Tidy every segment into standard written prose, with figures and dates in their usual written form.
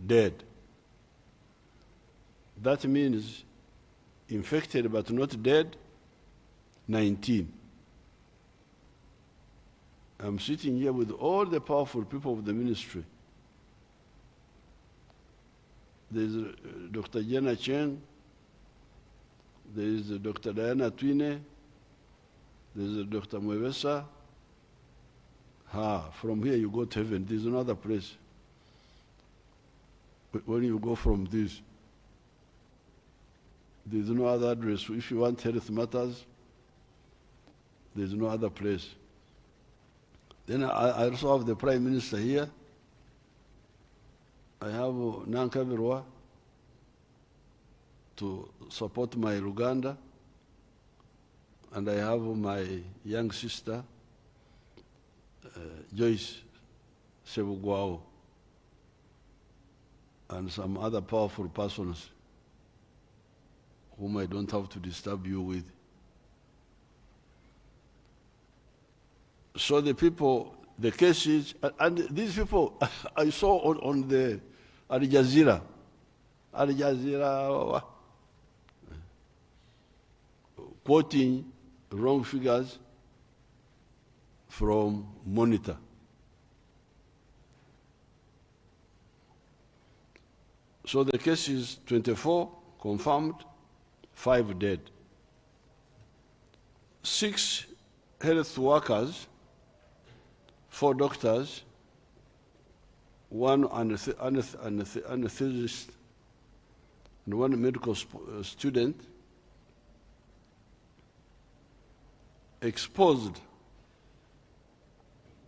dead. That means infected but not dead, 19. I'm sitting here with all the powerful people of the ministry. There's Dr. Jenna Cheng, there's Dr. Diana Twine, there's Dr. Mwevesa. From here you go to heaven. There's another place. When you go from this, there's no other address. If you want health matters, there's no other place. Then I also have the Prime Minister here. I have Nanka Virwa to support my Uganda. And I have my young sister, Joyce Sebugwao, and some other powerful persons whom I don't have to disturb you with. So the people, the cases, and these people I saw on the Al Jazeera, quoting wrong figures from Monitor. So the case is 24 confirmed, 5 dead. 6 health workers, 4 doctors, 1 anesthetist, and 1 medical student exposed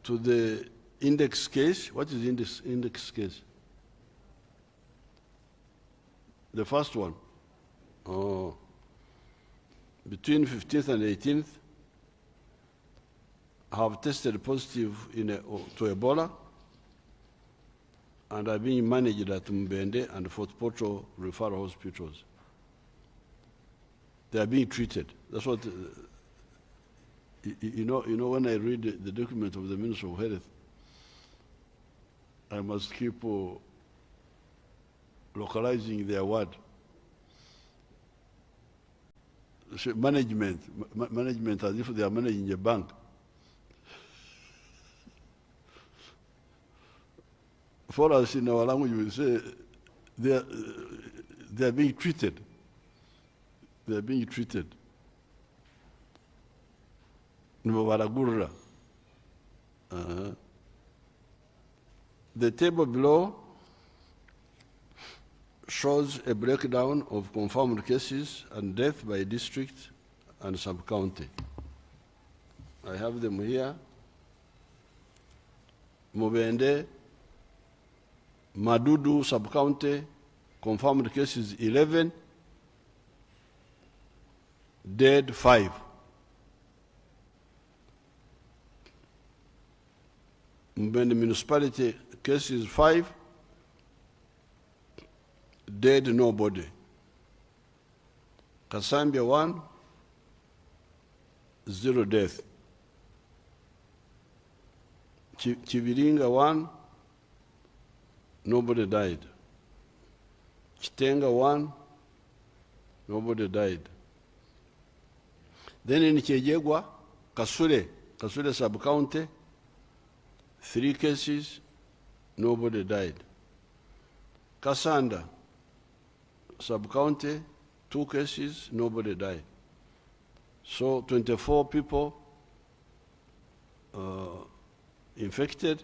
to the index case. What is index case? The first one. Between 15th and 18th, have tested positive to Ebola and are being managed at Mbende and Fort Portal referral hospitals. They are being treated. That's what, you know, when I read the document of the Minister of Health, I must keep localizing their word. Management as if they are managing a bank. For us in our language, we say they are being treated. They are being treated. The table below shows a breakdown of confirmed cases and death by district and sub-county. I have them here. Mubende, Madudu sub-county, confirmed cases 11, dead 5. Mbende municipality cases 5, dead nobody. Kasambia 1, 0 death. Chiviringa 1, nobody died. Chitenga 1, nobody died. Then in Chejegwa, Kasule sub-county, 3 cases, nobody died. Kasanda sub-county, 2 cases, nobody died. So 24 people infected,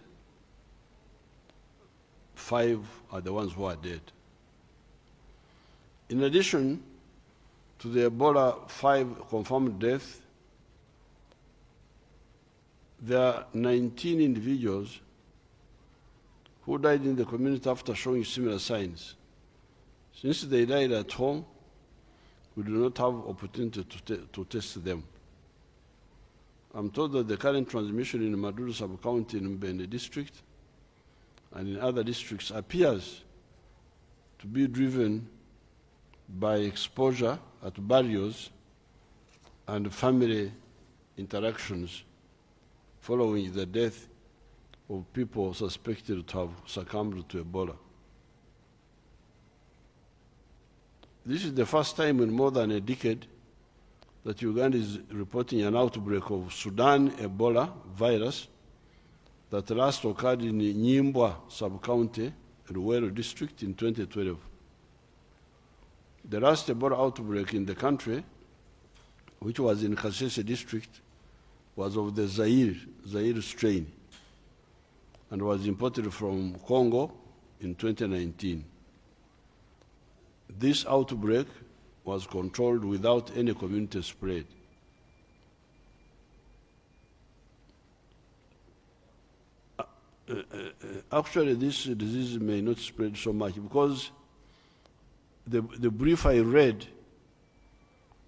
5 are the ones who are dead. In addition to the Ebola 5 confirmed deaths, there are 19 individuals who died in the community after showing similar signs. Since they died at home, we do not have opportunity to test them. I'm told that the current transmission in Maduro sub-county in Mbende district and in other districts appears to be driven by exposure at barriers and family interactions following the death of people suspected to have succumbed to Ebola. This is the first time in more than a decade that Uganda is reporting an outbreak of Sudan Ebola virus that last occurred in Nyimbwa sub-county, Luwero district in 2012. The last Ebola outbreak in the country, which was in Kasese district, was of the Zaire strain, and was imported from Congo in 2019. This outbreak was controlled without any community spread. Actually, this disease may not spread so much because the brief I read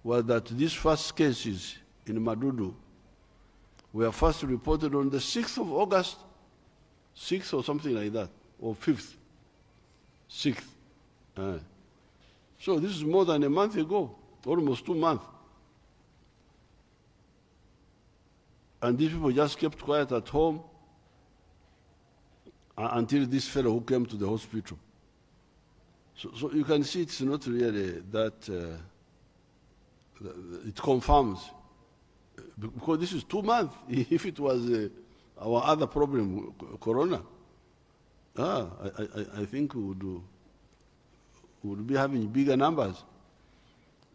was that these first cases in Madudu were first reported on the 6th of August, 6th or something like that, or 5th, 6th. So this is more than a month ago, almost 2 months. And these people just kept quiet at home until this fellow who came to the hospital. So you can see it's not really that, it confirms, because this is 2 months. If it was our other problem, Corona, I think we would be having bigger numbers.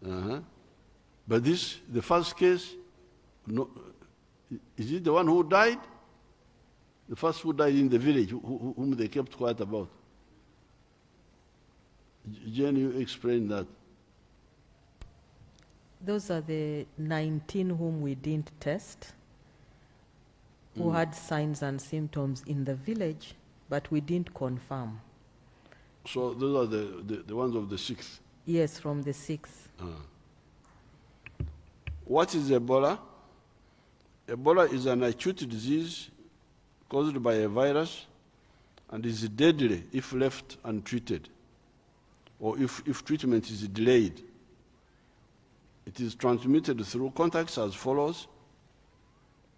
But this, the first case, no, is it the one who died? The first who died in the village, whom they kept quiet about. Jen, you explain that. Those are the 19 whom we didn't test, who had signs and symptoms in the village, but we didn't confirm. So those are the ones of the 6th? Yes, from the 6th. What is Ebola? Ebola is an acute disease caused by a virus and is deadly if left untreated, or if treatment is delayed. It is transmitted through contacts as follows: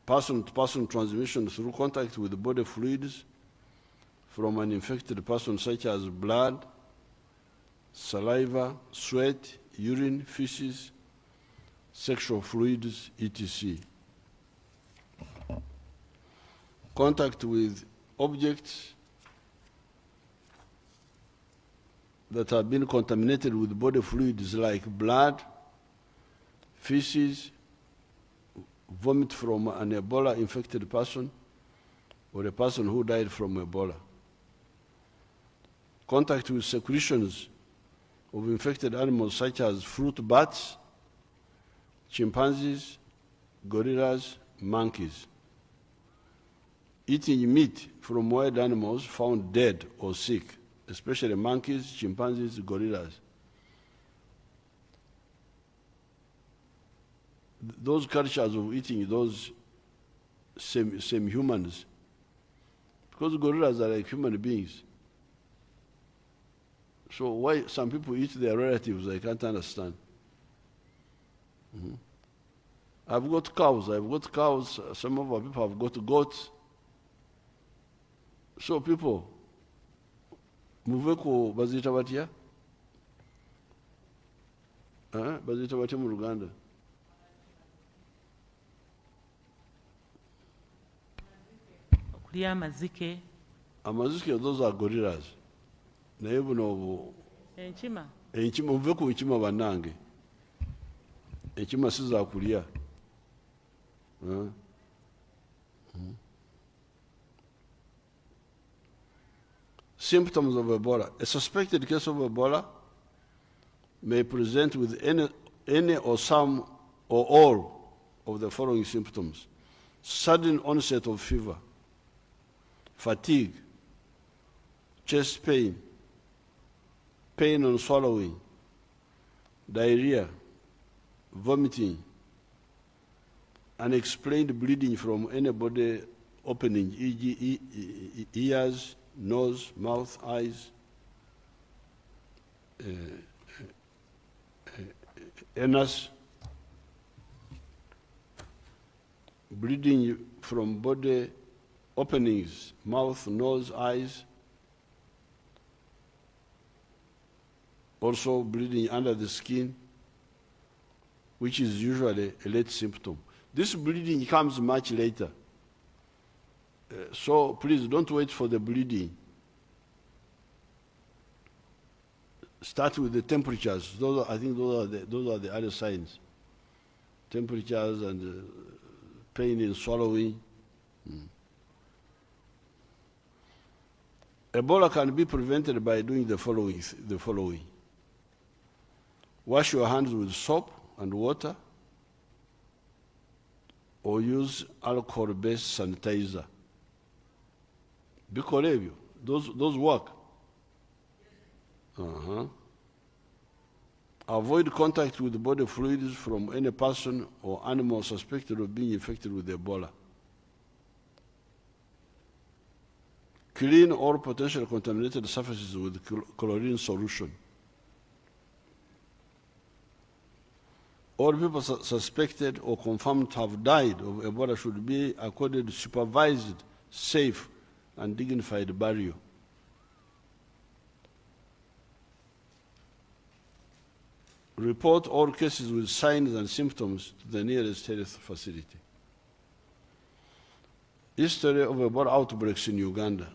person-to-person transmission through contact with body fluids from an infected person, such as blood, saliva, sweat, urine, feces, sexual fluids, etc. Contact with objects that have been contaminated with body fluids like blood, feces, vomit from an Ebola-infected person, or a person who died from Ebola. Contact with secretions of infected animals such as fruit bats, chimpanzees, gorillas, monkeys. Eating meat from wild animals found dead or sick, especially monkeys, chimpanzees, gorillas. Those cultures of eating those same humans, because gorillas are like human beings. So why some people eat their relatives, I can't understand. I've got cows, some of our people have got goats. So people, muveko bazita batya? Bazita batya mu Luganda? Amazike. Amazike, those are gorillas. Naye buno Enchima. Enchima, muve ku enchima bannange. Enchima si za kulya. Symptoms of Ebola. A suspected case of Ebola may present with any or some or all of the following symptoms: sudden onset of fever, fatigue, chest pain, pain on swallowing, diarrhea, vomiting, unexplained bleeding from any body opening, e.g. ears, nose, mouth, eyes, anus, bleeding from body openings, mouth, nose, eyes, Also bleeding under the skin, which is usually a late symptom. This bleeding comes much later. So please don't wait for the bleeding. Start with the temperatures. I think those are the other signs. Temperatures and pain in swallowing. Ebola can be prevented by doing the following. Wash your hands with soap and water, or use alcohol-based sanitizer. Bikolebyo, those work. Avoid contact with body fluids from any person or animal suspected of being infected with Ebola. Clean all potential contaminated surfaces with chlorine solution. All people suspected or confirmed to have died of Ebola should be accorded supervised, safe, and dignified burial. Report all cases with signs and symptoms to the nearest health facility. History of Ebola outbreaks in Uganda.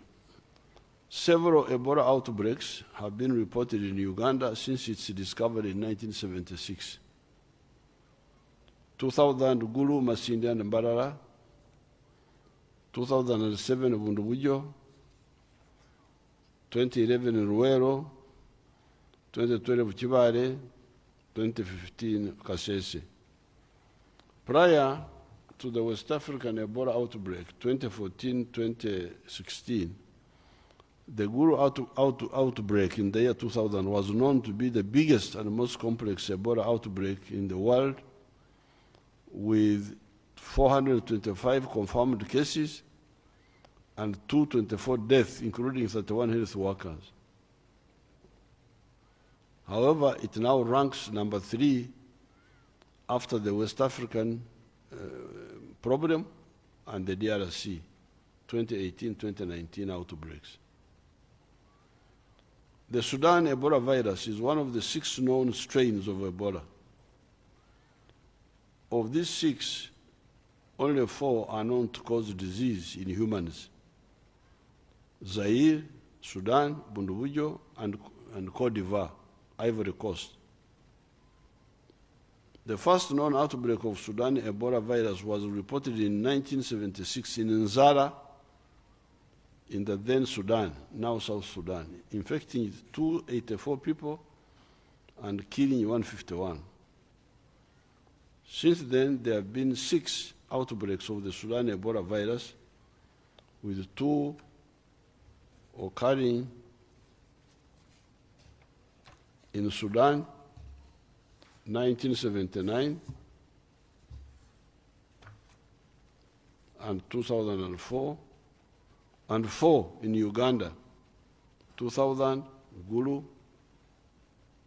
Several Ebola outbreaks have been reported in Uganda since its discovery in 1976. 2000 Gulu, Masindi and Mbarara, 2007 Bundubujo, 2011 Ruero, 2012 Chibare, 2015 Kasese. Prior to the West African Ebola outbreak, 2014-2016, the Gulu outbreak in the year 2000 was known to be the biggest and most complex Ebola outbreak in the world, with 425 confirmed cases and 224 deaths, including 31 health workers. However, it now ranks number 3 after the West African problem and the DRC 2018-2019 outbreaks. The Sudan Ebola virus is one of the 6 known strains of Ebola. Of these 6, only 4 are known to cause disease in humans: Zaire, Sudan, Bundubujo, and Cote d'Ivoire, Ivory Coast. The first known outbreak of Sudan Ebola virus was reported in 1976 in Nzara, in the then Sudan, now South Sudan, infecting 284 people and killing 151. Since then, there have been 6 outbreaks of the Sudan Ebola virus, with 2 occurring in Sudan, 1979 and 2004, and 4 in Uganda, 2000 Gulu,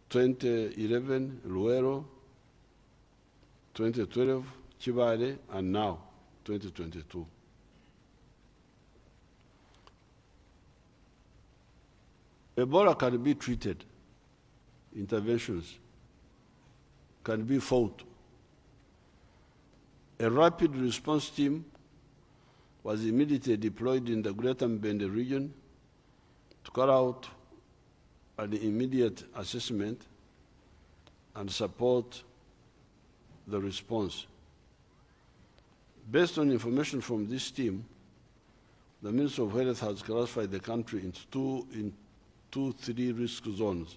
2011 Luero, 2012 Chibale, and now 2022. Ebola can be treated. Interventions can be fought. A rapid response team was immediately deployed in the Greater Mbende region to carry out an immediate assessment and support the response. Based on information from this team, the Ministry of Health has classified the country into two 3 risk zones.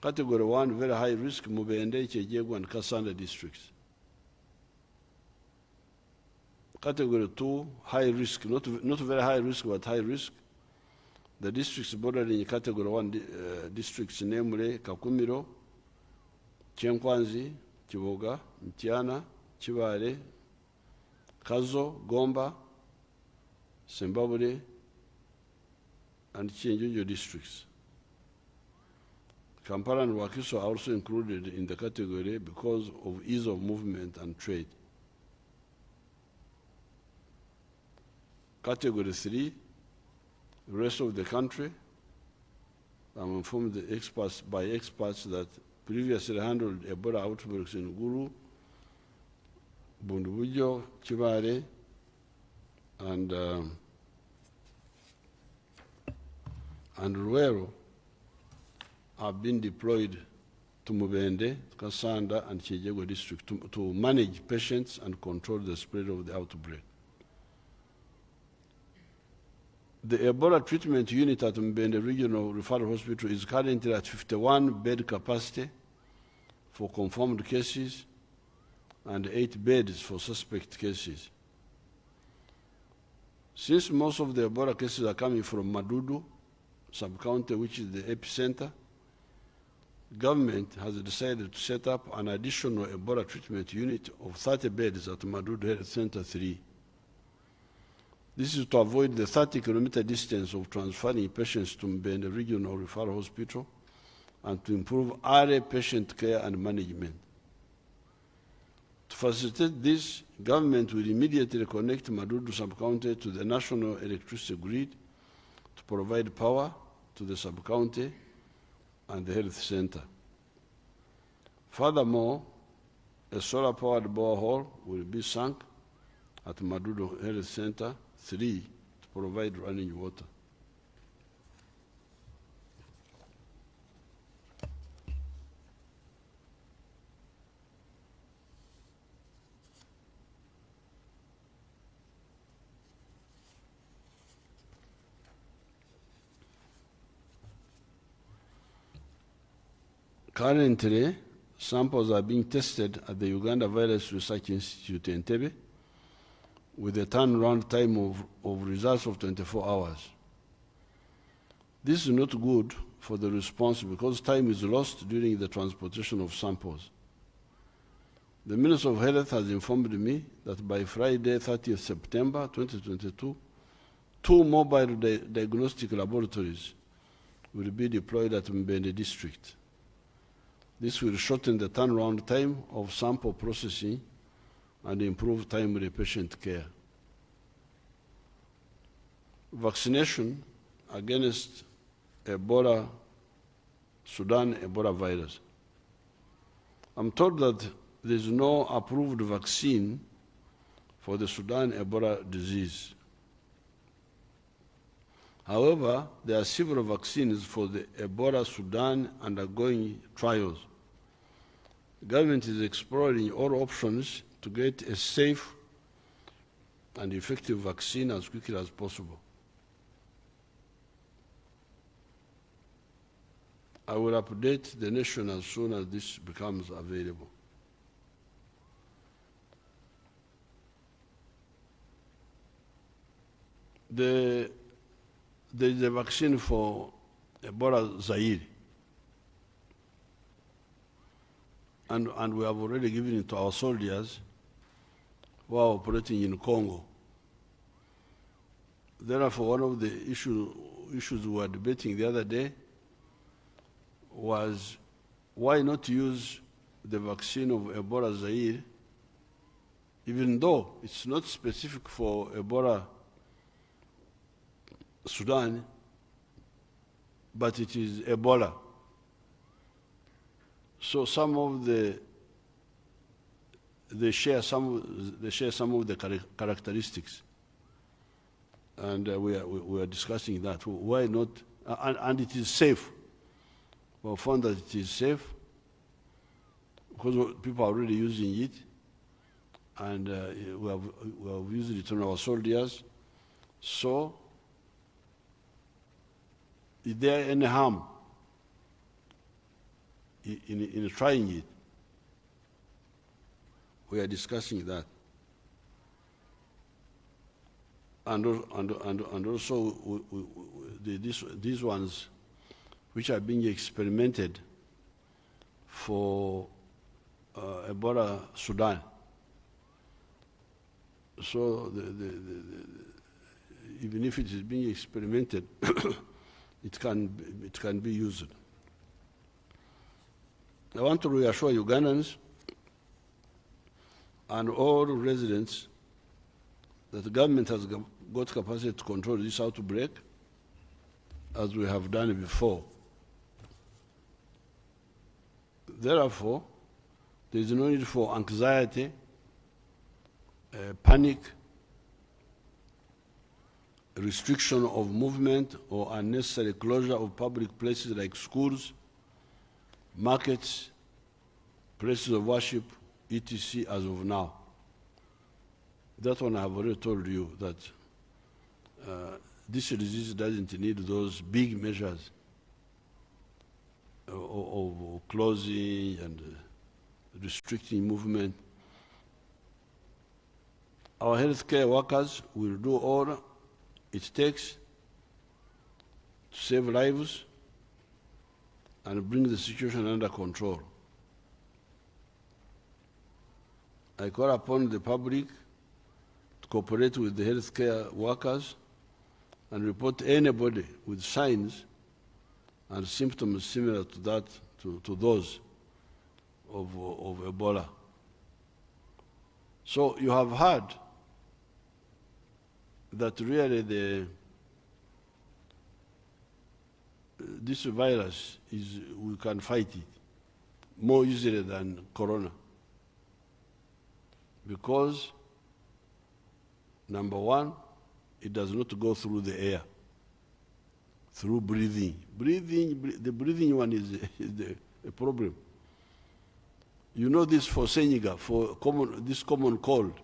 Category 1, very high risk, Mubende, Chejegu, and Kasanda districts. Category 2, high risk, not very high risk, but high risk. The districts bordering Category 1 districts, namely Kakumiro, Chenkwanzi, Kiboga, Mtiana, Chibale, Kazo, Gomba, Sembabule, and Chenjojo districts. Kampala and Wakiso are also included in the category because of ease of movement and trade. Category 3, the rest of the country, I'm informed by experts that previously handled Ebola outbreaks in Gulu, Bundubujo, Chibare, and Ruero have been deployed to Mubende, Kasanda, and Chijego district to manage patients and control the spread of the outbreak. The Ebola treatment unit at Mbende Regional Referral Hospital is currently at 51 bed capacity for confirmed cases and 8 beds for suspect cases. Since most of the Ebola cases are coming from Madudu sub-county, which is the epicenter, government has decided to set up an additional Ebola treatment unit of 30 beds at Madudu Health Center 3. This is to avoid the 30-kilometer distance of transferring patients to Mbende Regional Referral Hospital and to improve early patient care and management. To facilitate this, government will immediately connect Madudu sub-county to the national electricity grid to provide power to the sub-county and the health center. Furthermore, a solar-powered borehole will be sunk at Madudu Health Center 3 to provide running water. Currently, samples are being tested at the Uganda Virus Research Institute in Entebbe with a turnaround time of results of 24 hours. This is not good for the response because time is lost during the transportation of samples. The Minister of Health has informed me that by Friday, 30th September 2022, 2 mobile diagnostic laboratories will be deployed at Mbende district. This will shorten the turnaround time of sample processing and improve timely patient care. Vaccination against Ebola, Sudan Ebola virus. I'm told that there is no approved vaccine for the Sudan Ebola disease. However, there are several vaccines for the Ebola Sudan undergoing trials. The government is exploring all options to get a safe and effective vaccine as quickly as possible. I will update the nation as soon as this becomes available. There is a vaccine for Ebola Zaire, and we have already given it to our soldiers who are operating in Congo. Therefore, one of the issues we were debating the other day was why not use the vaccine of Ebola Zaire, even though it's not specific for Ebola Sudan, but it is Ebola. So some of they share some of the characteristics, and we are discussing that. Why not? And it is safe. We found that it is safe because people are already using it, and we have used it on our soldiers. So, is there any harm in trying it? We are discussing that. And also these ones which are being experimented for Ebola Sudan. So even if it is being experimented, it can be used. I want to reassure Ugandans and all residents that the government has got capacity to control this outbreak, as we have done before. Therefore, there is no need for anxiety, panic, restriction of movement, or unnecessary closure of public places like schools, markets, places of worship, etc. as of now. That one I have already told you that this disease doesn't need those big measures of closing and restricting movement. Our healthcare workers will do all it takes to save lives and bring the situation under control. I call upon the public to cooperate with the healthcare workers and report anybody with signs and symptoms similar to that, to those of Ebola. So you have heard that really this virus we can fight it more easily than corona. Because, number one, it does not go through the air, through breathing. The breathing one is a problem. You know this for Senyiga, for this common cold.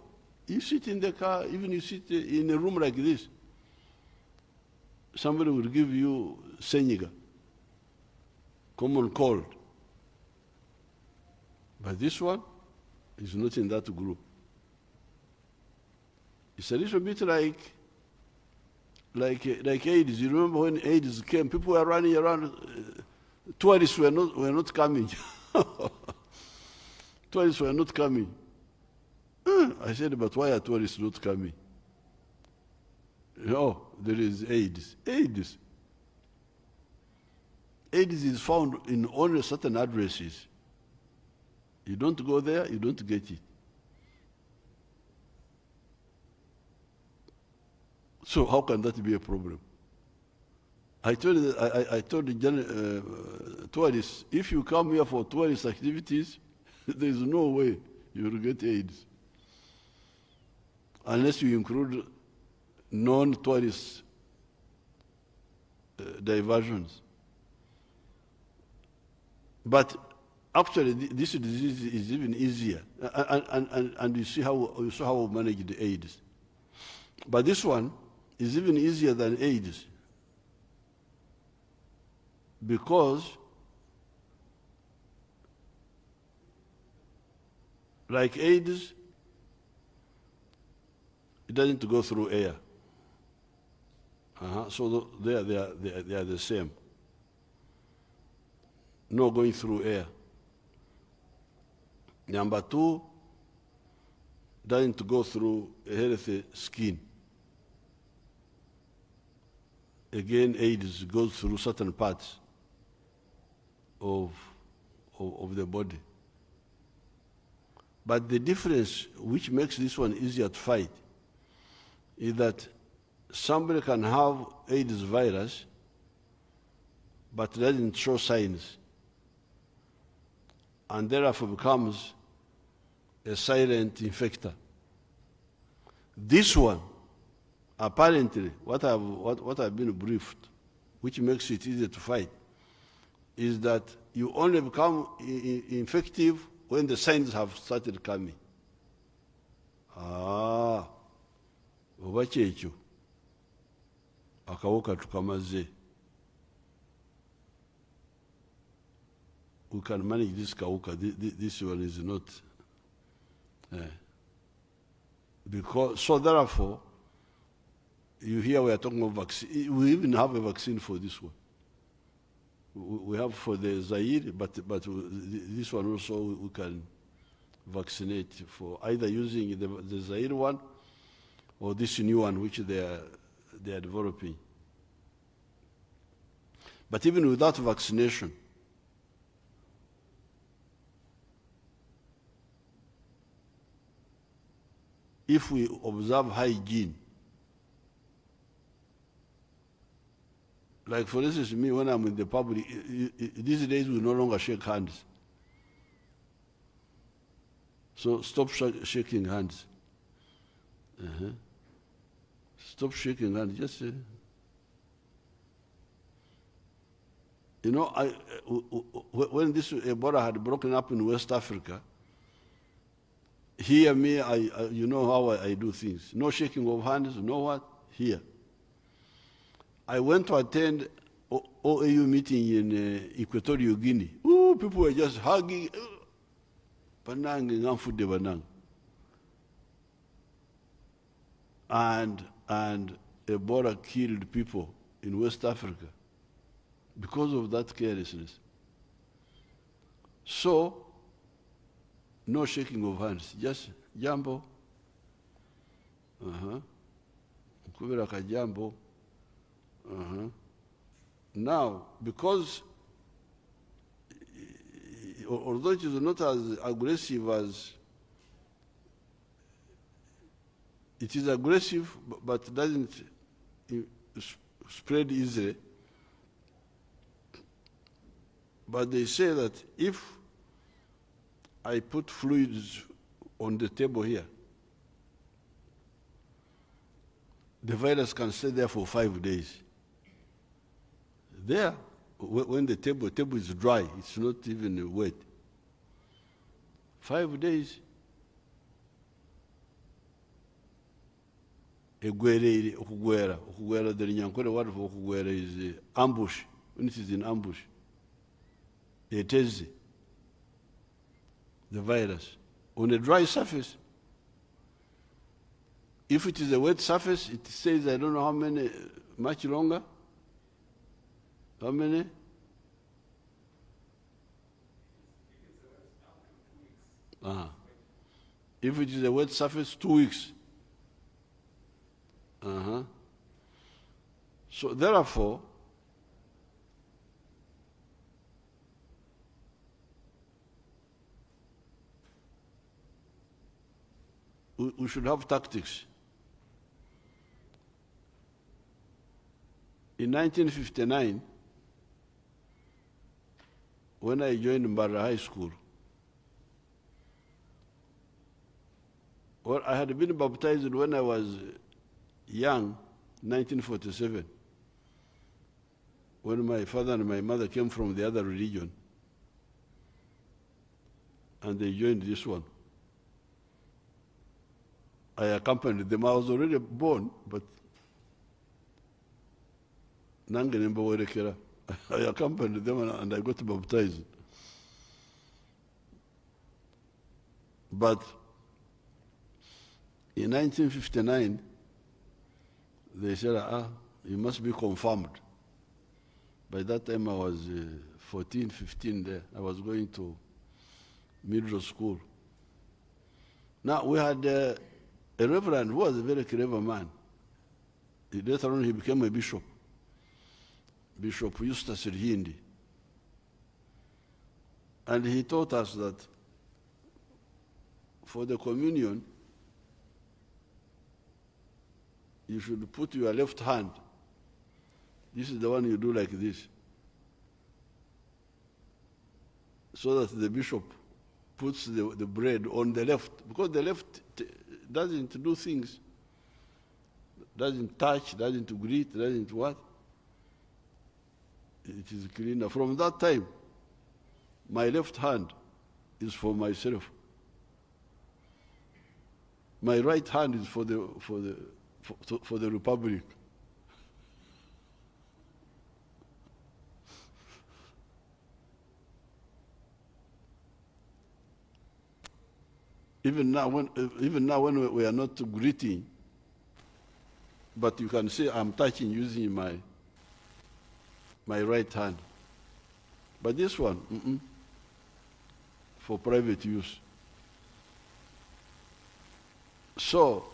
You sit in the car, even you sit in a room like this, somebody will give you Senyiga, common cold. But this one is not in that group. It's a little bit like AIDS. You remember when AIDS came, people were running around, tourists were not coming. Tourists were not coming. I said, but why are tourists not coming? Oh, there is AIDS. AIDS is found in only certain addresses. You don't go there, you don't get it. So how can that be a problem? I told the tourists, if you come here for tourist activities, there is no way you will get AIDS. Unless you include non-tourist diversions. But actually, this disease is even easier, and you see how we manage the AIDS. But this one is even easier than AIDS, because like AIDS, it doesn't go through air. So they are the same. No going through air. Number two, doesn't go through a healthy skin. Again, AIDS goes through certain parts of the body. But the difference which makes this one easier to fight is that somebody can have AIDS virus but doesn't show signs, and therefore becomes a silent infector. This one, apparently, what I've been briefed, which makes it easier to fight, is that you only become infective when the signs have started coming. Oba kyekyo akawuka tukamaze. We can manage this kawuka. This one is not. Because, so therefore, you hear we are talking about vaccine. We even have a vaccine for this one. We have for the Zaire, but this one also we can vaccinate for, either using the Zaire one or this new one which they are developing. But even without vaccination, if we observe hygiene, like for instance, me when I'm in the public, these days we no longer shake hands. So stop shaking hands. Stop shaking hands. Just, you know, when this Ebola had broken up in West Africa, here me, you know how I do things. No shaking of hands, no what? Here. I went to attend OAU meeting in Equatorial Guinea. Ooh, people were just hugging. Banang, ngamfude banang. And Ebola killed people in West Africa because of that carelessness. So, no shaking of hands, just jambo. Kubira ka jambo. Now, because although it is not as aggressive as it is aggressive, but doesn't spread easily. But they say that if I put fluids on the table here, the virus can stay there for 5 days. There, when the table is dry, it's not even wet. 5 days. Okugwera, the Nyankore word for okugwera is ambush. When it is in ambush, it is the virus. On a dry surface, if it is a wet surface, it says I don't know how many, much longer. How many? If it is a wet surface, 2 weeks. So therefore, we should have tactics. In 1959, when I joined Mbara High School, well, I had been baptized when I was young, 1947, when my father and my mother came from the other religion, and they joined this one. I accompanied them. I was already born, but I accompanied them and I got baptized. But in 1959, they said, you must be confirmed. By that time I was 14, 15 there. I was going to middle school. Now we had a reverend who was a very clever man. Later on he became a bishop. Bishop Eustace Hindi. And he taught us that for the communion, you should put your left hand. This is the one you do like this. So that the bishop puts the bread on the left, because the left doesn't do things, doesn't touch, doesn't greet, doesn't what. It is cleaner. From that time, my left hand is for myself. My right hand is for the Republic. Even now when we are not greeting, but you can say I'm touching using my right hand. But this one, for private use. So,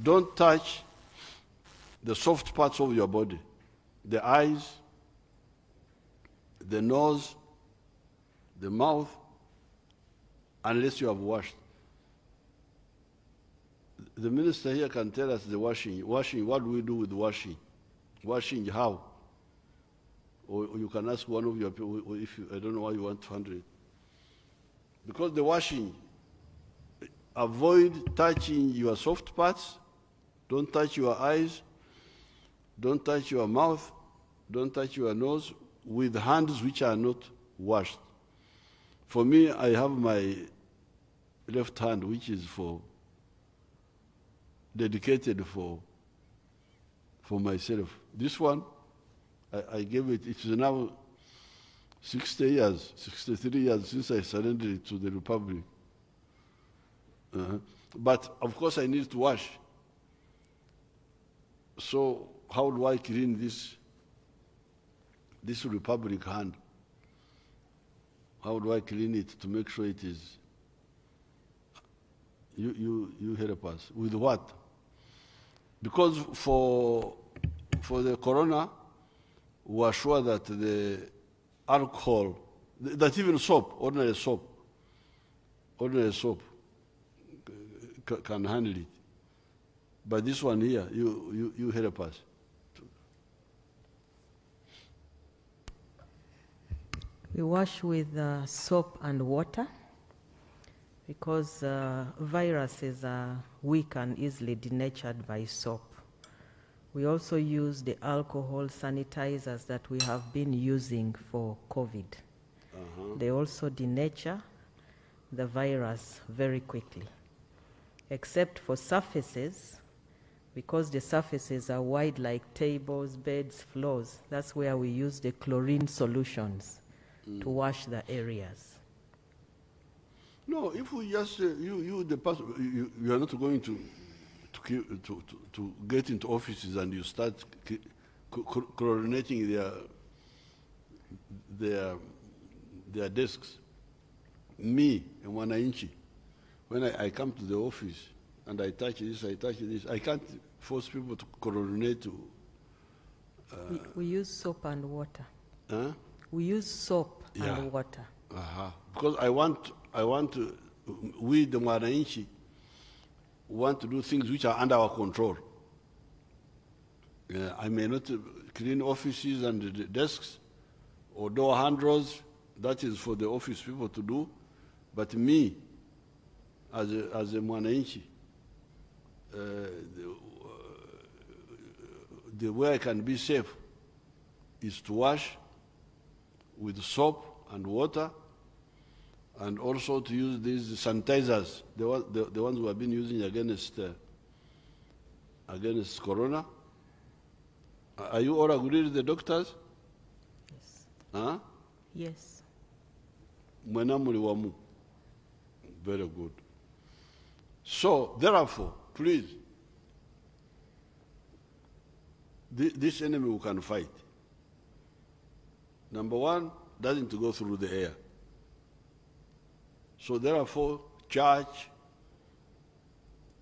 don't touch the soft parts of your body, the eyes, the nose, the mouth, unless you have washed. The minister here can tell us the washing. Washing, what do we do with washing? Washing how? Or you can ask one of your people, if you, I don't know why you want to handle it. Because the washing, avoid touching your soft parts. Don't touch your eyes. Don't touch your mouth. Don't touch your nose with hands which are not washed. For me, I have my left hand, which is dedicated for myself. This one, I gave it. It's now 60 years, 63 years since I surrendered it to the Republic. But of course, I need to wash. So how do I clean this Republic hand? How do I clean it to make sure it is? You help us. With what? Because for the corona, we are sure that the alcohol, that even soap, ordinary soap can handle it. But this one here, you help us. We wash with soap and water because viruses are weak and easily denatured by soap. We also use the alcohol sanitizers that we have been using for COVID. They also denature the virus very quickly, except for surfaces, because the surfaces are wide like tables, beds, floors. That's where we use the chlorine solutions to wash the areas. No, if we just, the person, you are not going to get into offices and you start chlorinating their desks. Me, and Wananchi, when I come to the office and I touch this, I can't force people to chlorinate. We use soap and water. Huh? We use soap and water. Because I want we, the Wananchi, want to do things which are under our control. I may not clean offices and the desks or door handles. That is for the office people to do. But me, as a Mwananchi, the way I can be safe is to wash with soap and water, and also to use these sanitizers, the ones we have been using against corona. Are you all agreed with the doctors? Yes. Huh? Yes. Very good. So, therefore, please, this enemy we can fight. Number one, doesn't go through the air. So therefore, church,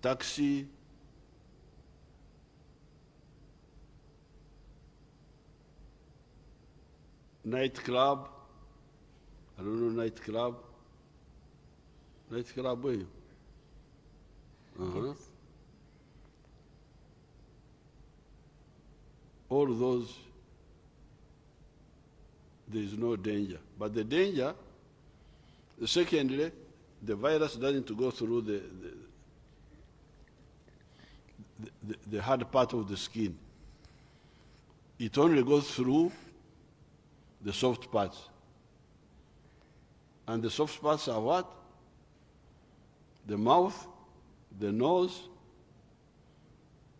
taxi, nightclub, I don't know nightclub where you? Yes. All those, there is no danger. But the danger, secondly, the virus doesn't go through the hard part of the skin. It only goes through the soft parts. And the soft parts are what? The mouth, the nose,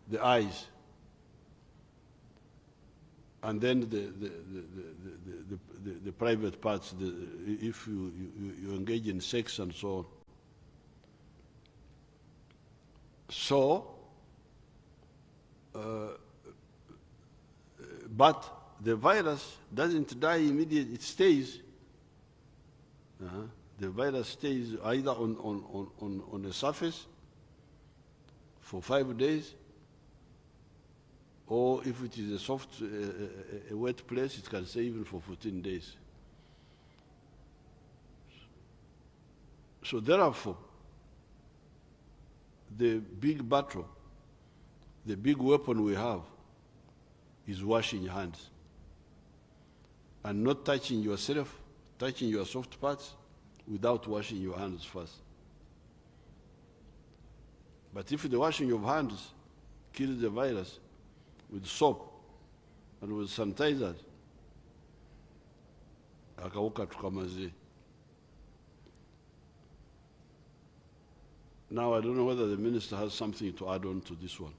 the eyes. And then the private parts, if you engage in sex and so on. So, but the virus doesn't die immediately, it stays. The virus stays either on the surface for 5 days, or if it is a soft, a wet place, it can stay even for 14 days. So therefore, the big battle, the big weapon we have is washing your hands and not touching yourself, touching your soft parts, without washing your hands first. But if the washing of hands kills the virus with soap and with sanitizers, akauka tukamazi. Now I don't know whether the minister has something to add on to this one.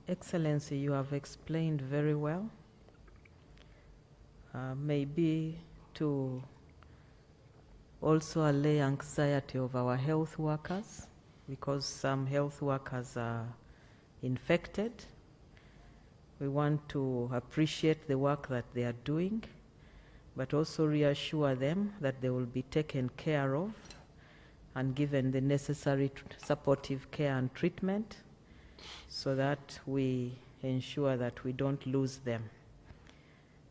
Excellency, you have explained very well. Maybe to also allay anxiety of our health workers, because some health workers are infected. We want to appreciate the work that they are doing, but also reassure them that they will be taken care of and given the necessary supportive care and treatment, so that we ensure that we don't lose them.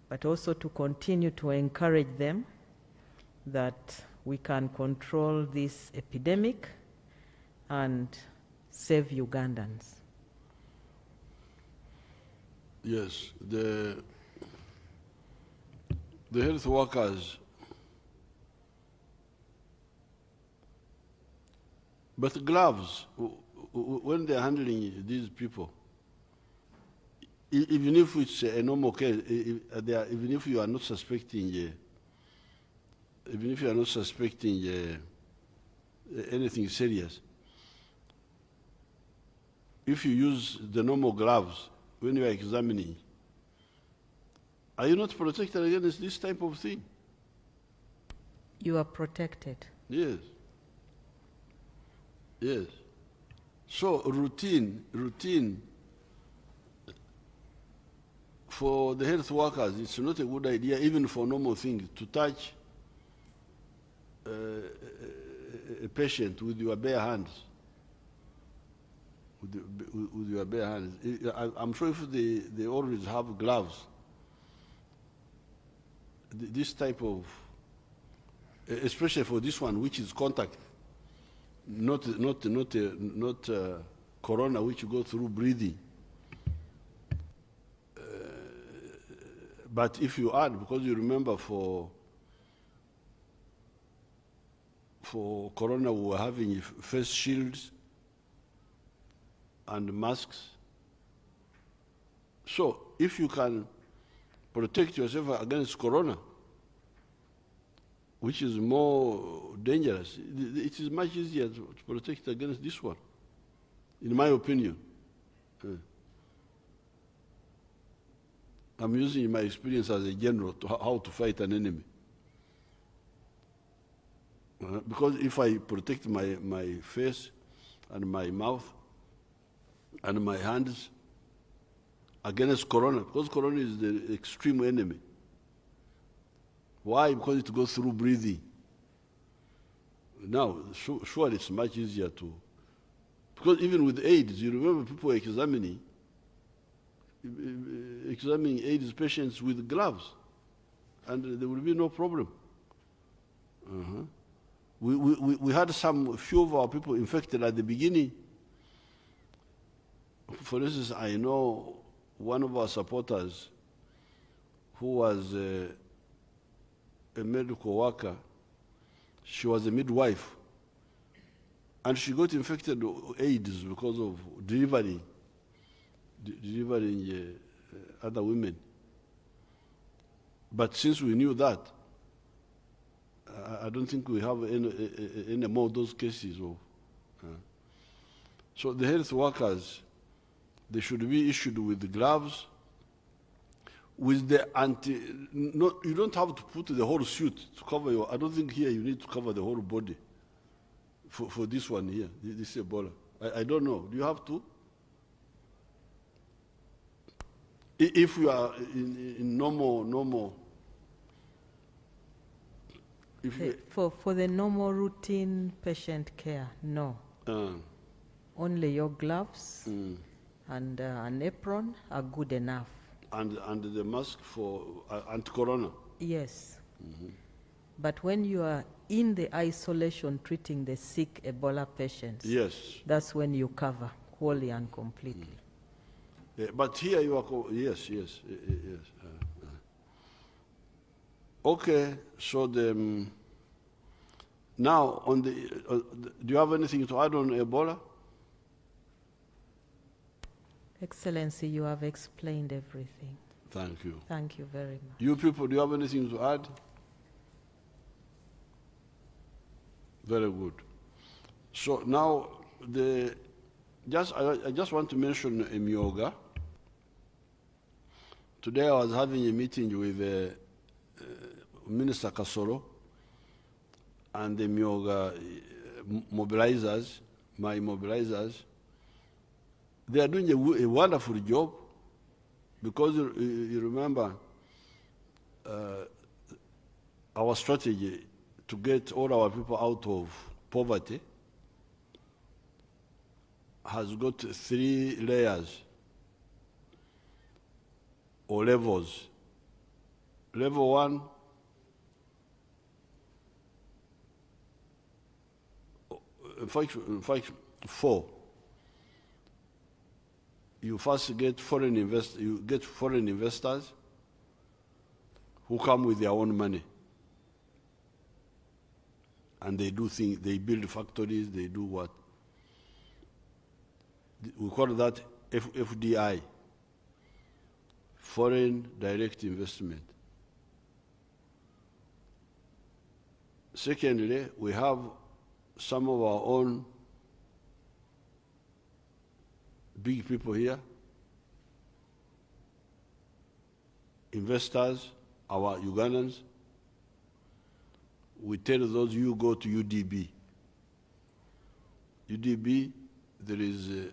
But also to continue to encourage them that we can control this epidemic and save Ugandans. Yes, the health workers, but gloves, when they're handling these people, even if it's a normal case, even if you are not suspecting, anything serious, if you use the normal gloves when you are examining, are you not protected against this type of thing? You are protected. Yes. Yes. So routine for the health workers, it's not a good idea, even for normal things, to touch a patient with your bare hands. With your bare hands. I'm sure if they always have gloves, this type of, especially for this one, which is contact, not corona, which you go through breathing. But if you add, because you remember for corona we were having face shields and masks. So if you can protect yourself against corona, which is more dangerous, it is much easier to protect against this one, in my opinion. I'm using my experience as a general to how to fight an enemy. Because if I protect my face and my mouth and my hands against corona, because corona is the extreme enemy. Why? Because it goes through breathing. Now, sure, it's much easier to, because even with AIDS, you remember people were examining AIDS patients with gloves, and there will be no problem. We had few of our people infected at the beginning. For instance, I know one of our supporters who was a medical worker. She was a midwife, and she got infected with AIDS because of delivering other women. But since we knew that, I don't think we have any more of those cases. So the health workers, they should be issued with the gloves, with the you don't have to put the whole suit to cover your, I don't think here you need to cover the whole body for this one here, this Ebola. I don't know, do you have to? If you are in normal, if you, for the normal routine patient care, no. Only your gloves and an apron are good enough. And the mask for anti-corona? Yes. But when you are in the isolation treating the sick Ebola patients, yes, that's when you cover wholly and completely. But here you are, yes, yes, yes. Okay, so now on do you have anything to add on Ebola? Excellency, you have explained everything. Thank you. Thank you very much. You people, do you have anything to add? Very good. So now, I just want to mention Myoga. Today I was having a meeting with Minister Kasoro and the Myoga mobilizers, my mobilizers. They are doing a wonderful job because you remember our strategy to get all our people out of poverty has got 3 layers or levels. Level 1, in fact 4. You first get foreign investors who come with their own money. And they do things, they build factories, they do what? We call that FDI, foreign direct investment. Secondly, we have some of our own big people here, investors, our Ugandans. We tell those, you go to UDB. UDB, there is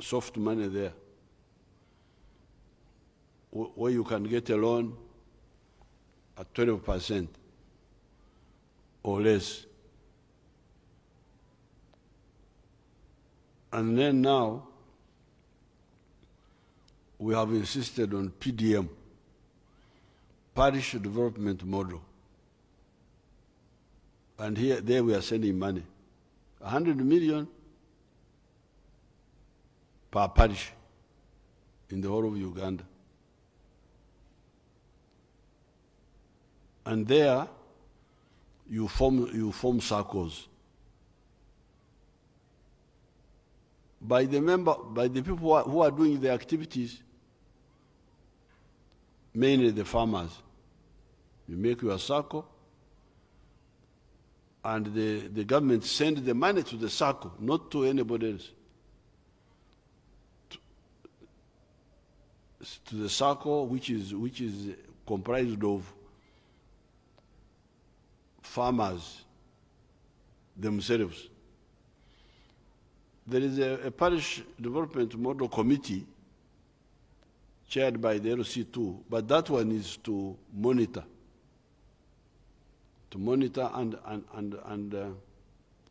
soft money there, where you can get a loan at 12% or less. And then now, we have insisted on PDM, Parish Development Model. And there we are sending money. 100 million per parish in the whole of Uganda. And there, you form circles. By the people who are doing the activities, mainly the farmers. You make your circle, and the government sends the money to the circle, not to anybody else. To the circle, which is comprised of farmers themselves. There is a parish development model committee chaired by the LC2, but that one is to monitor and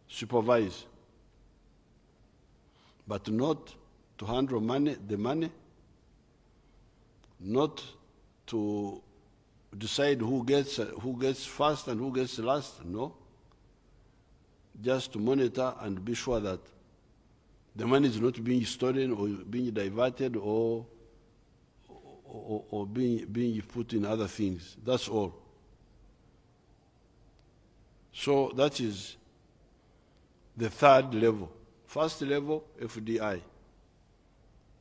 supervise, but not to handle the money, not to decide who gets first and who gets last, no. Just to monitor and be sure that the money is not being stolen or being diverted or being put in other things. That's all. So that is the 3rd level. First level, FDI,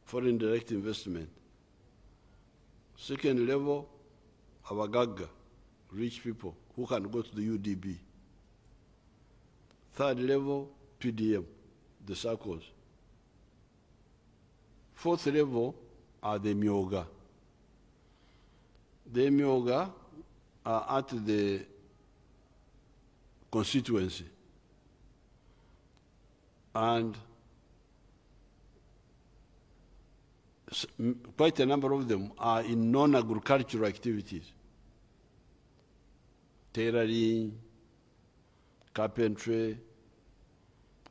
foreign direct investment. Second level, our Gaga, rich people who can go to the UDB. 3rd level, PDM, the circles. 4th level are the Myoga. The Myoga are at the constituency. And quite a number of them are in non-agricultural activities. Tailoring, carpentry,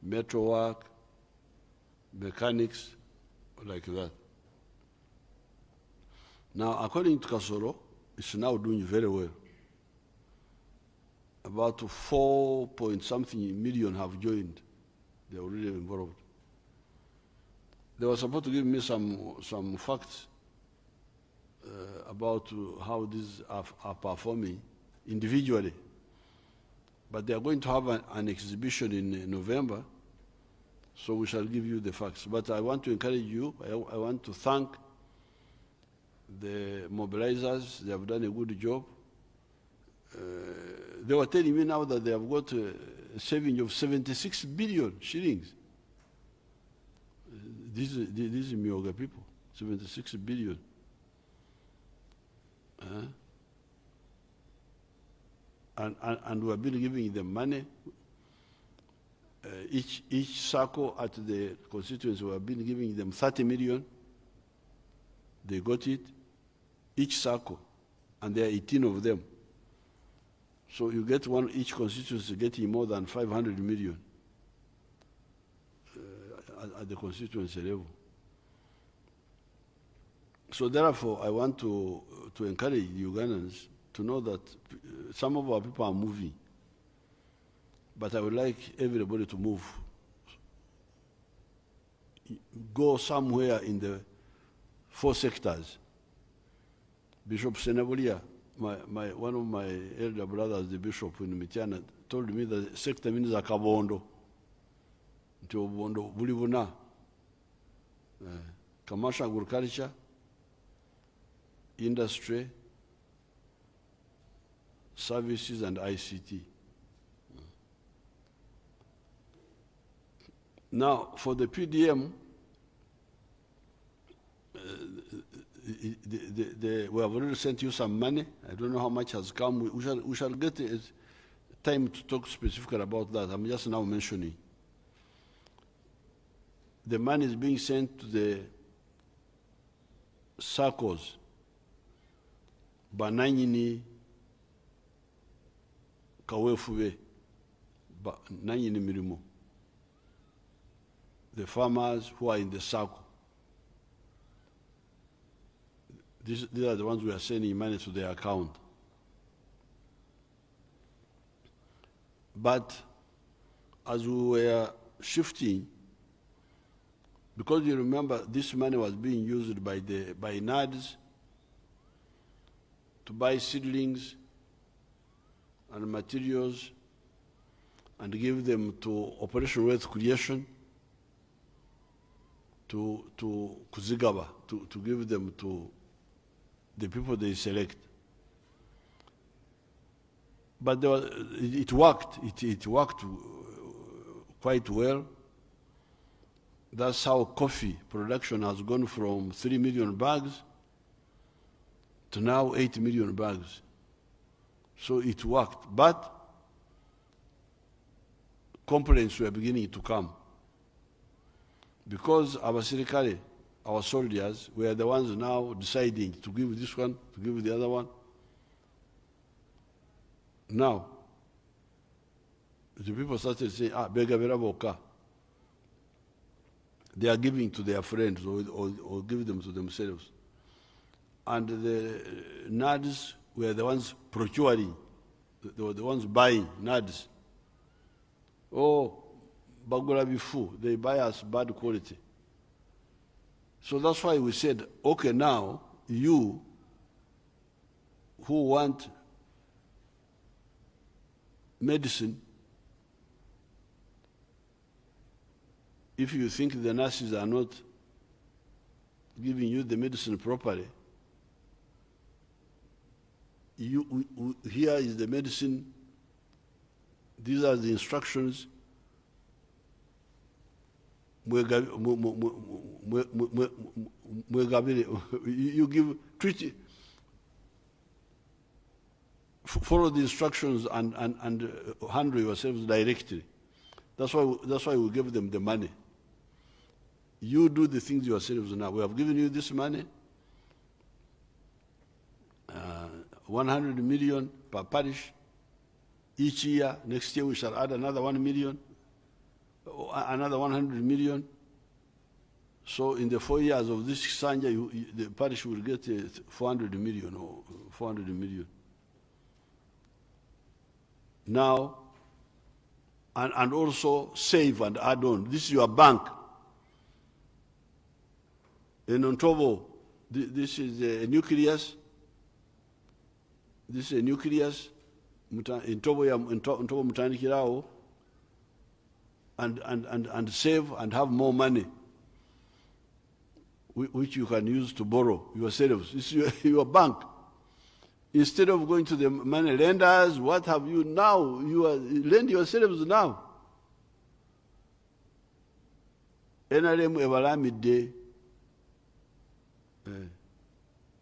metalwork, mechanics, like that. Now, according to Kasoro, it's now doing very well. About 4 point something million have joined. They're already involved. They were supposed to give me some facts about how these are performing individually. But they are going to have an exhibition in November, so we shall give you the facts. But I want to encourage you, I want to thank the mobilizers. They have done a good job. They were telling me now that they have got a saving of 76 billion shillings. These are Myoga people, 76 billion. And we have been giving them money. Each circle at the constituency, we have been giving them 30 million. They got it, each circle, and there are 18 of them. So you get one, each constituency getting more than 500 million at the constituency level. So therefore, I want to encourage Ugandans to know that some of our people are moving, but I would like everybody to move. Go somewhere in the 4 sectors. Bishop Senabulia, one of my elder brothers, the bishop in Mitiana, told me that the sector means akabondo. Nti obubondo buli buna. Commercial agriculture, industry, services and ICT. Now, for the PDM, we have already sent you some money. I don't know how much has come. We shall get time to talk specifically about that. I'm just now mentioning. The money is being sent to the circles. Bananyini Kawefube, Nanyini Mirimo. The farmers who are in the circle. These are the ones we are sending money to their account. But as we were shifting, because you remember this money was being used by NADS to buy seedlings and materials and give them to Operation Wealth Creation, to Kuzigaba, to give them to the people they select. But it worked. It worked quite well. That's how coffee production has gone from 3 million bags to now 8 million bags. So it worked. But complaints were beginning to come. Because our sirikale, our soldiers, were the ones now deciding to give this one, to give the other one. Now, the people started saying, bega vera boka. They are giving to their friends or give them to themselves. And the NADs were the ones procuring. They were the ones buying NADs. Oh, bagula bifu, they buy us bad quality. So that's why we said, okay, now, you who want medicine, if you think the nurses are not giving you the medicine properly, here is the medicine, these are the instructions. You give, follow the instructions and handle yourselves directly. That's why we give them the money. You do the things yourselves now. We have given you this money, 100 million per parish each year. Next year we shall add another 1 million, another 100 million. So in the 4 years of this Sanja, the parish will get 400 million or 400 million. Now, and also save and add on. This is your bank. In Ontobo, this is a nucleus. This is a nucleus. Ontobo mutandikirao, and save and have more money, which you can use to borrow yourselves. This is your bank. Instead of going to the money lenders, what have you now? You are lend yourselves now. NRM ebalamidde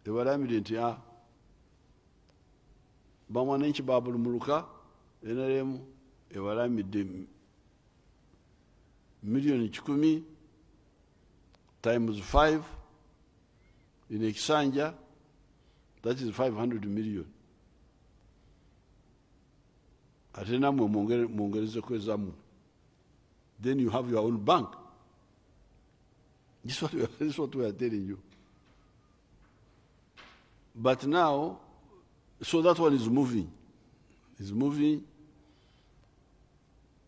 nti bamwananchi babulumuluka NRM ebalamidde million 10 times 5 in Ekisanja, that is 500 million. Ate namwe mwongereze kwezamu. Then you have your own bank. This is what we are telling you. But now, so that one is moving. It's moving.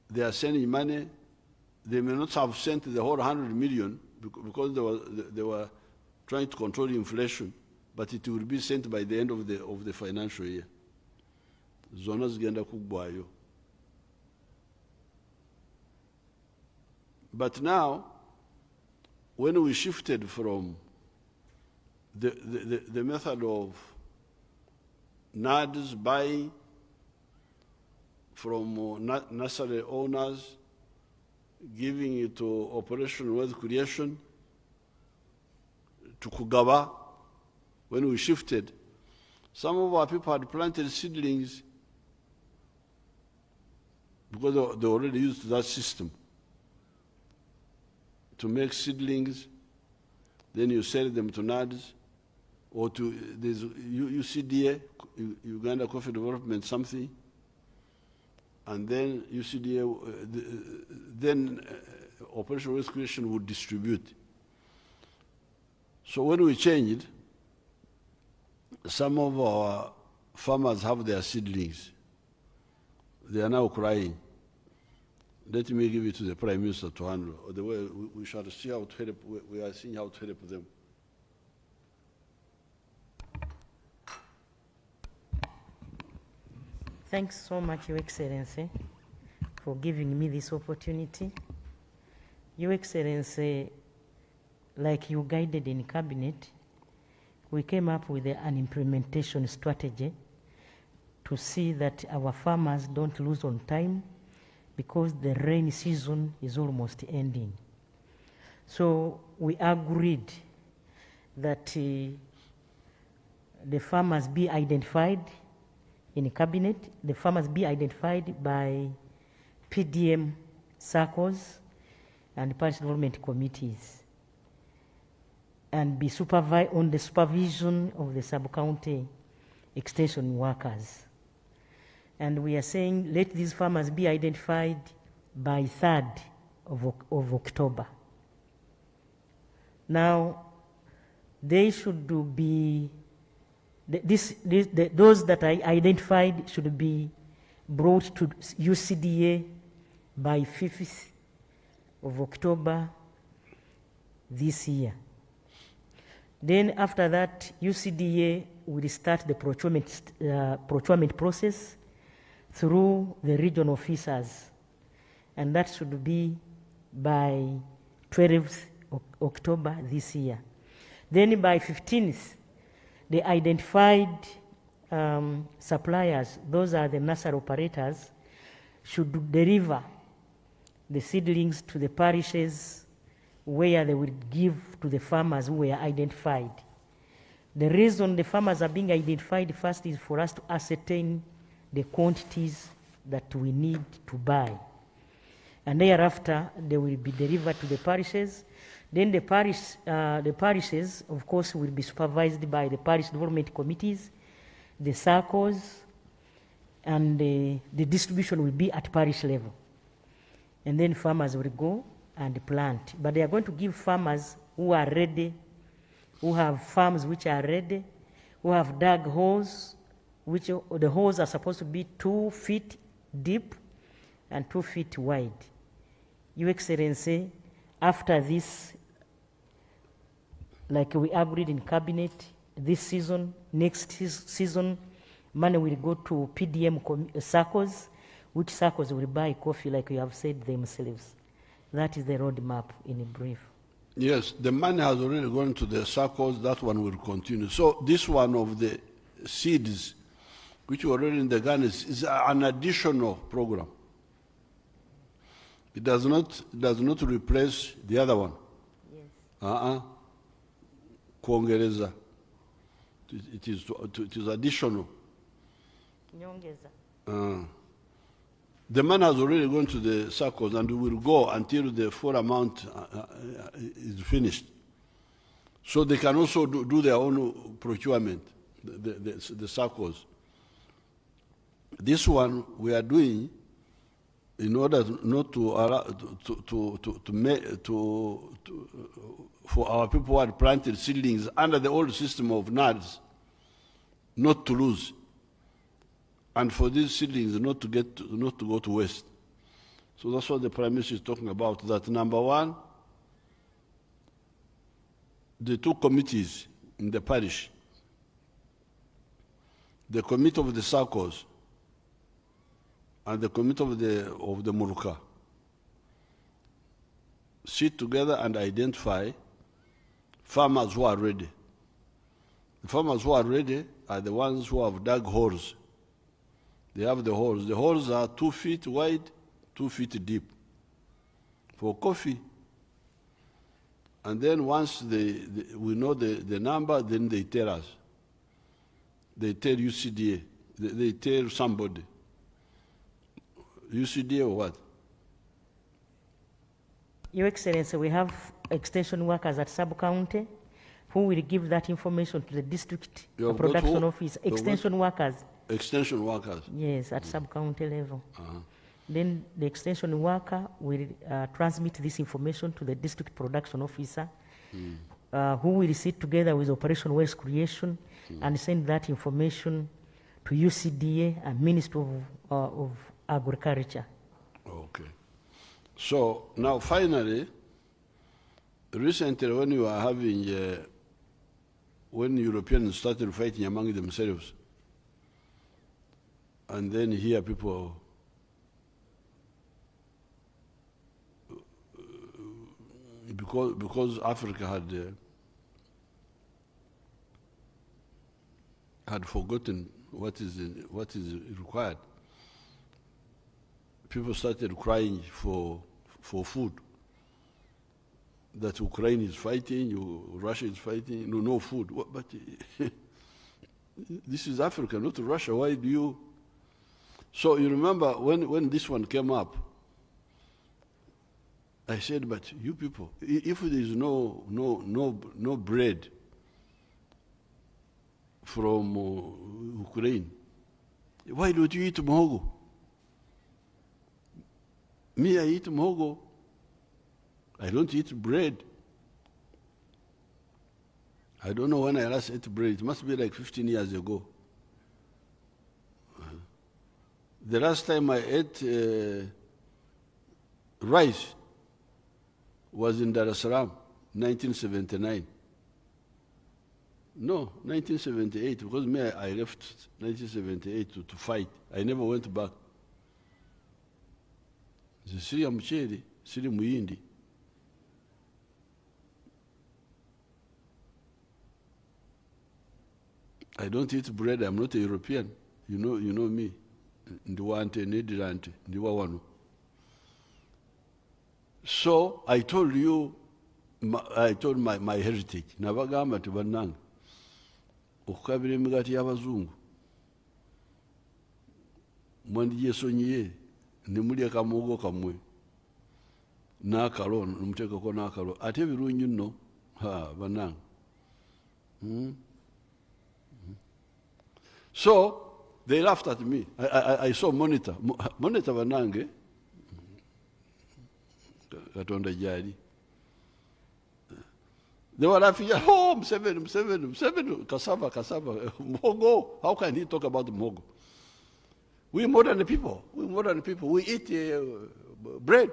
They are sending money. They may not have sent the whole 100 million because they were trying to control inflation, but it will be sent by the end of the financial year. Zona zigenda kugwayo. But now, when we shifted from the method of NADs buying from nursery owners, giving it to Operation Wealth Creation, to Kugaba, when we shifted, some of our people had planted seedlings because they already used that system to make seedlings. Then you sell them to NADs or to there's UCDA, Uganda Coffee Development something, and then UCDA, then Operation Wealth Creation would distribute. So when we changed, some of our farmers have their seedlings. They are now crying. Let me give it to the Prime Minister to handle. Or the way we shall see how to help. We are seeing how to help them. Thanks so much, Your Excellency, for giving me this opportunity. Your Excellency, like you guided in Cabinet, we came up with an implementation strategy to see that our farmers don't lose on time because the rainy season is almost ending. So we agreed that the farmers be identified in Cabinet, the farmers be identified by PDM circles and parish development committees, and be supervised on the supervision of the sub-county extension workers. And we are saying let these farmers be identified by 3rd of October. Now, they should be, those that I identified should be brought to UCDA by 5th of October this year. Then after that, UCDA will start the procurement process through the regional officers, and that should be by 12th October this year. Then by 15th, the identified suppliers, those are the nursery operators, should deliver the seedlings to the parishes where they will give to the farmers who were identified. The reason the farmers are being identified first is for us to ascertain the quantities that we need to buy. And thereafter, they will be delivered to the parishes. Then the parishes, of course, will be supervised by the parish development committees, the circles, and the distribution will be at parish level. And then farmers will go and plant. But they are going to give farmers who are ready, who have farms which are ready, who have dug holes, which the holes are supposed to be 2 feet deep and 2 feet wide. Your Excellency, after this like we agreed in cabinet, this season, next season, money will go to PDM circles, which circles will buy coffee, like you have said themselves. That is the roadmap in brief. Yes, the money has already gone to the circles. That one will continue. So this one of the seeds, which were already in the garden, is an additional program. It does not replace the other one. Yes. Kuongereza. It is additional. The money has already gone to the circles and will go until the full amount is finished. So they can also do their own procurement, the circles. This one we are doing in order not to allow for our people who had planted seedlings under the old system of NADS not to lose, and for these seedlings not to go to waste. So that's what the Prime Minister is talking about. That number one, the two committees in the parish, the committee of the circles and the committee of the Muruka, sit together and identify farmers who are ready. The farmers who are ready are the ones who have dug holes. They have the holes. The holes are 2 feet wide, 2 feet deep for coffee. And then once we know the number, then they tell us. They tell UCDA. They tell somebody. UCDA or what? Your Excellency, we have extension workers at sub-county who will give that information to the district production office. Extension workers. Extension workers? Yes, at sub-county level. Then the extension worker will transmit this information to the district production officer, who will sit together with Operation Waste Creation and send that information to UCDA and Ministry of Agriculture. Okay. So now finally, recently when you are having, when Europeans started fighting among themselves, and then here people because Africa had forgotten what is required. People started crying for food. That Ukraine is fighting, Russia is fighting, no food. But this is Africa, not Russia. Why do you? So you remember when this one came up, I said, but you people, if there is no bread from Ukraine, why don't you eat muhogo? Me, I eat muhogo. I don't eat bread. I don't know when I last ate bread. It must be like 15 years ago. The last time I ate rice was in Dar es Salaam, 1979. No, 1978, because me, I left 1978 to fight. I never went back. Siri ya mcheli, siri muyindi. I don't eat bread. I'm not a European. You know me. So I told you, I told my heritage. Nabagamba tibanang. Ukabiri imigati y'abazungu. Mwandi yesonyiye. Nimulya kamugo kamwe. N'akalo, numutekako n'akalo. Ate ebirungi nno, banang. So they laughed at me. I saw monitor banange. Katonda jali. They were laughing, oh, Museveni, cassava, Mogo. How can he talk about Mogo? We modern people. We eat bread.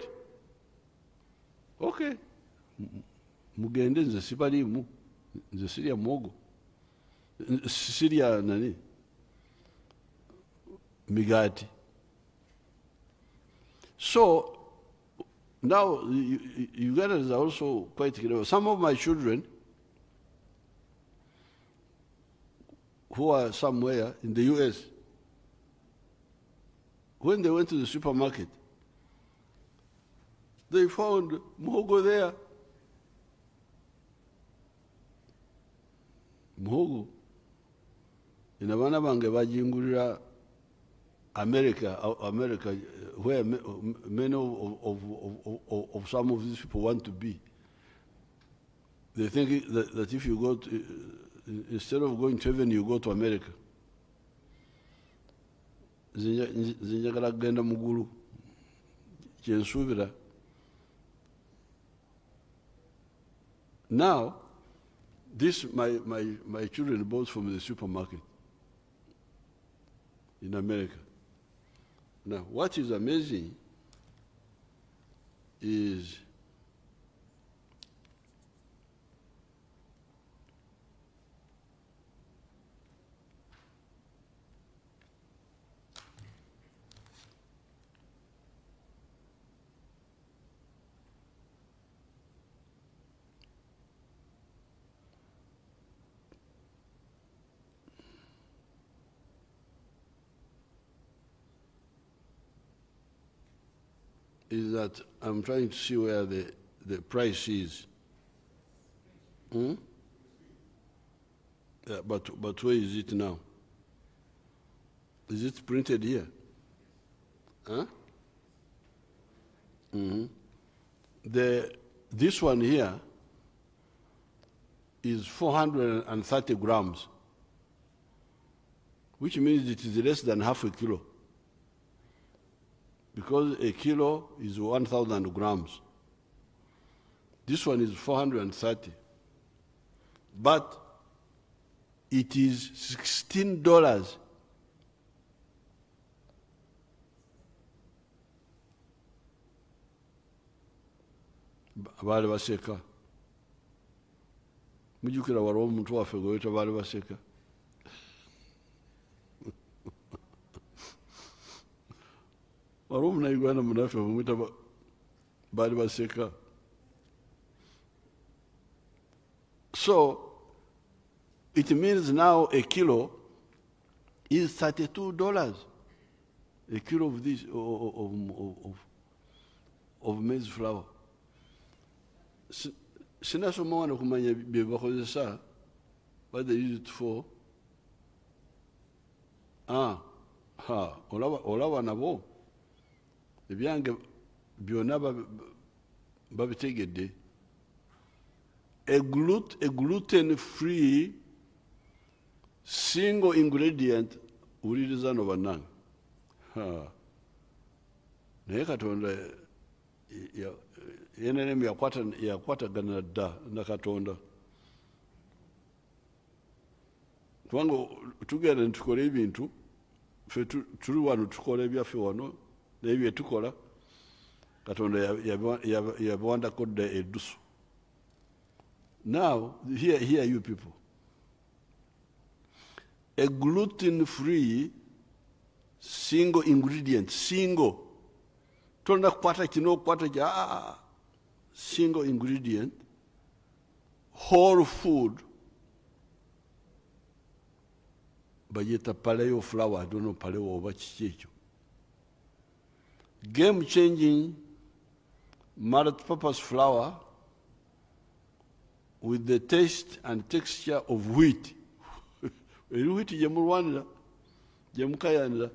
Okay. Mugende nze sibalimu. The Syria Mogo. Syria nani? Migati. So now Ugandans are also quite clever. Some of my children who are somewhere in the US, when they went to the supermarket, they found muhogo there. Muhogo. Inabana bange bajingulira America, where many of some of these people want to be. They think that if you go to, instead of going to heaven, you go to America. Zinjagala genda mugulu. Jensubira. Now, this my children bought from the supermarket in America. Now, what is amazing is that I'm trying to see where the price is. Yeah, but where is it now? Is it printed here? Huh? This one here is 430 grams, which means it is less than half a kilo, because a kilo is 1,000 grams. This one is 430, but it is $16. Baali baseka. Mujukira wali omuntu waffe gwe weta baali baseka. Wali omunauganda munaffe bamwita baali baseka. So it means now a kilo is $32. A kilo of this of maize flour. Sinasoma wano kumanya bye bakozesa, what they use it for. Olaba nabo ebyange byonna babitegedde. A gluten-free single ingredient uliriza no bannange. Naye Katonda yenene yakwatagana dda na Katonda. Kubanga tugenda ne tukola ebintu, ffe tuli wano tukola ebyaffe wano, naye bye tukola Katonda yabiwandako dda eddusu. Now, here you people. A gluten-free single ingredient, single. Tolina kukwata kino kukwata kya, single ingredient, whole food. Bayeta paleo flour, I don't know paleo oba kiki ekyo. Game-changing multi-purpose flour with the taste and texture of wheat. Wheat jemulwanira, jemukayanira.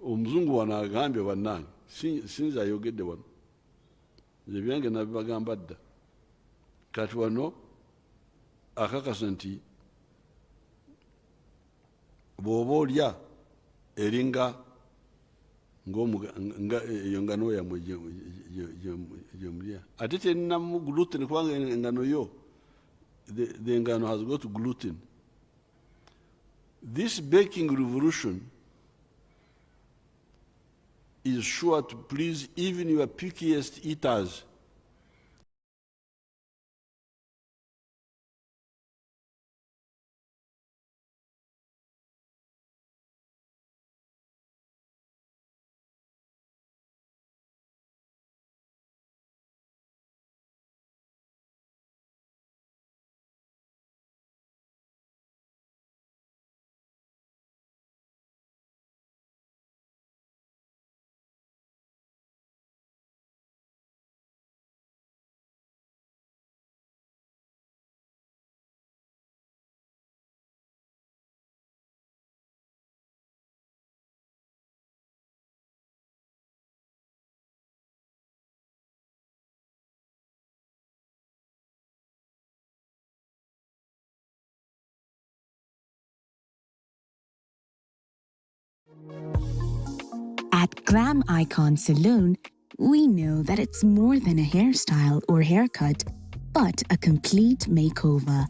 Omuzungu wano agambye bannange, sinzi ayogedde wano. Nze byange nabibagamba dda. Kati wano akakasa nti bw'oba olya eringa eyo ngano yammwe gyemulya. Ate terinamu gluten kubanga engano yo, the ngano has got gluten. This baking revolution is sure to please even your pickiest eaters. At Glam Icon Saloon, we know that it's more than a hairstyle or haircut, but a complete makeover.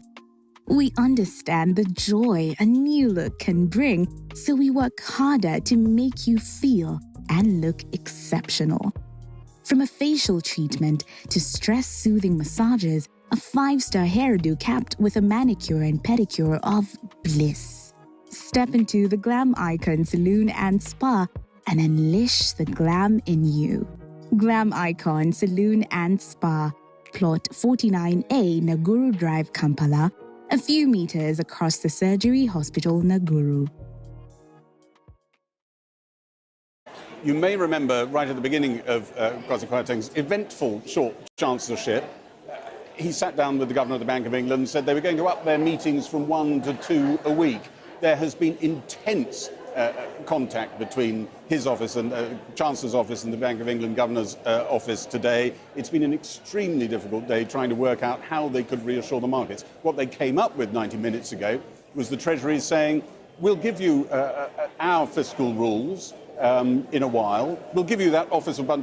We understand the joy a new look can bring, so we work harder to make you feel and look exceptional. From a facial treatment to stress-soothing massages, a 5-star hairdo capped with a manicure and pedicure of bliss. Step into the Glam Icon Saloon and Spa and unleash the glam in you. Glam Icon Saloon and Spa, Plot 49A, Naguru Drive, Kampala, a few meters across the Surgery Hospital, Naguru. You may remember right at the beginning of Kwasi Kwarteng's eventful short chancellorship, he sat down with the governor of the Bank of England and said they were going to up their meetings from 1 to 2 a week. There has been intense contact between his office and Chancellor's office and the Bank of England Governor's office today. It's been an extremely difficult day trying to work out how they could reassure the markets. What they came up with 90 minutes ago was the Treasury saying, we'll give you our fiscal rules in a while. We'll give you that office a bunch